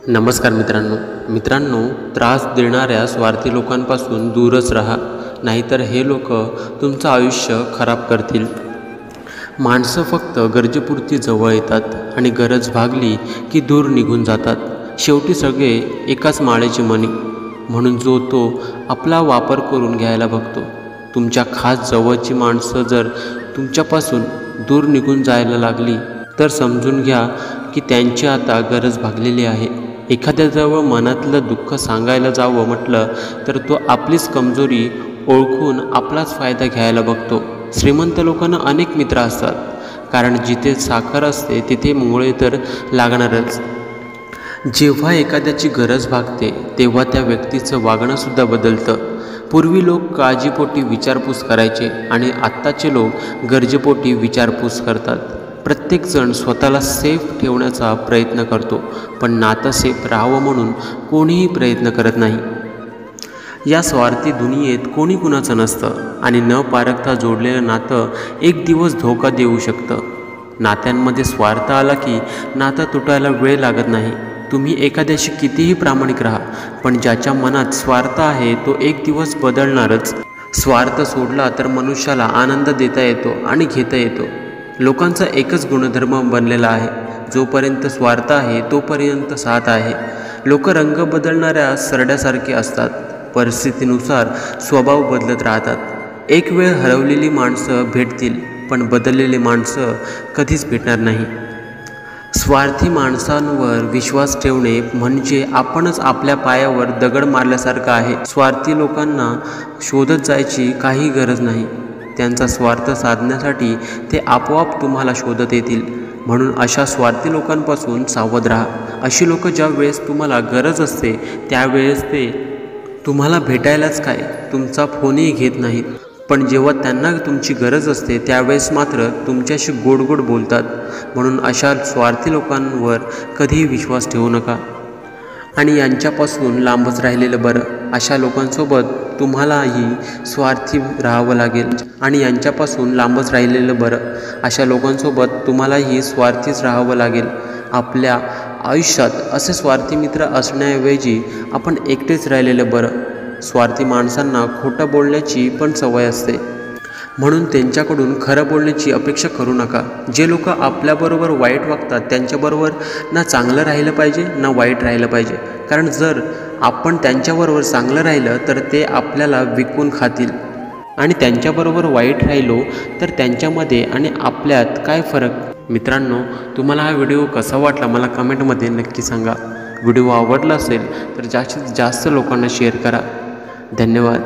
नमस्कार मित्रांनो, त्रास देणाऱ्या स्वार्थी लोकांपासून दूरच राहा, नाहीतर हे लोक तुमचं आयुष्य खराब करतील। माणसं फक्त गरजेपुरती जवळ येतात आणि गरज भागली की दूर निघून जातात। शेवटी सगळे एकाच माळेची मणी, म्हणून तो आपला वापर करून घ्यायला बघतो। तुमच्या खास जवळची माणसं जर तुमच्यापासून दूर निघून जायला लागली तर समजून घ्या की त्यांची आता गरज भागलेली आहे। एखाद्याजवळ मनातलं दुःख सांगायला जावं म्हटलं तर तो आपलीच कमजोरी ओळखून आपलाच फायदा घ्यायला बघतो। श्रीमंत लोकांना अनेक मित्र असतात, कारण जिथे साखर असते तिथे मुंगळे तर लागणारच। जेव्हा एखाद्याची गरज भागते तेव्हा त्या व्यक्तीचं वागणंसुद्धा बदलतं। पूर्वी लोक काळजीपोटी विचारपूस करायचे आणि आत्ताचे लोक गरजेपोटी विचारपूस करतात। प्रत्येकजण स्वतःला सेफ ठेवण्याचा प्रयत्न करतो, पण नातं सेफ राहावं म्हणून कोणीही प्रयत्न करत नाही। या स्वार्थी दुनियेत कोणी कुणाचं नसतं आणि न पारखता जोडलेलं नातं एक दिवस धोका देऊ शकतं। नात्यांमध्ये स्वार्थ आला की नातं तुटायला वेळ लागत नाही। तुम्ही एखाद्याशी कितीही प्रामाणिक राहा, पण ज्याच्या मनात स्वार्थ आहे तो एक दिवस बदलणारच। स्वार्थ सोडला तर मनुष्याला आनंद देता येतो आणि घेता येतो। लोकांचा एकच गुणधर्म बनलेला आहे, जोपर्यंत स्वार्थ आहे तोपर्यंत साथ आहे। लोक रंग बदलणाऱ्या सरड्यासारखे असतात, परिस्थितीनुसार स्वभाव बदलत राहतात। एक वेळ हरवलेली माणसं भेटतील, पण बदललेली माणसं कधीच भेटणार नाही। स्वार्थी माणसांवर विश्वास ठेवणे म्हणजे आपणच आपल्या पायावर दगड मारल्यासारखं आहे। स्वार्थी लोकांना शोधत जायची काही गरज नाही, त्यांचा स्वार्थ साधण्यासाठी ते आपोआप तुम्हाला शोधत येतील। म्हणून अशा स्वार्थी लोकांपासून सावध राहा। अशी लोक ज्या वेळेस तुम्हाला गरज असते त्यावेळेस ते तुम्हाला भेटायलाच काय तुमचा फोनही घेत नाहीत, पण जेव्हा त्यांना तुमची गरज असते त्यावेळेस मात्र तुमच्याशी गोड गोड बोलतात। म्हणून अशा स्वार्थी लोकांवर कधीही विश्वास ठेवू नका आणि यांच्यापासून लांबच राहिलेलं बरं। अशा लोकांसोबत तुम्हालाही स्वार्थी राहावं लागेल आणि यांच्यापासून लांबच राहिलेलं बरं। अशा लोकांसोबत तुम्हालाही स्वार्थीच राहावं लागेल। आपल्या आयुष्यात असे स्वार्थी मित्र असण्याऐवजी आपण एकटेच राहिलेलं बरं। स्वार्थी माणसांना खोटं बोलण्याची पण सवय असते, म्हणून त्यांच्याकडून खरं बोलण्याची अपेक्षा करू नका। जे लोक आपल्याबरोबर वाईट वागतात त्यांच्याबरोबर ना चांगलं राहिलं पाहिजे ना वाईट राहिलं पाहिजे, कारण जर आपण त्यांच्याबरोबर चांगलं राहिलं तर ते आपल्याला विकून खातील आणि त्यांच्याबरोबर वाईट राहिलो तर त्यांच्यामध्ये आणि आपल्यात काय फरक। मित्रांनो, तुम्हाला हा व्हिडिओ कसा वाटला मला कमेंटमध्ये नक्की सांगा। व्हिडिओ आवडला असेल तर जास्तीत जास्त लोकांना शेअर करा। धन्यवाद।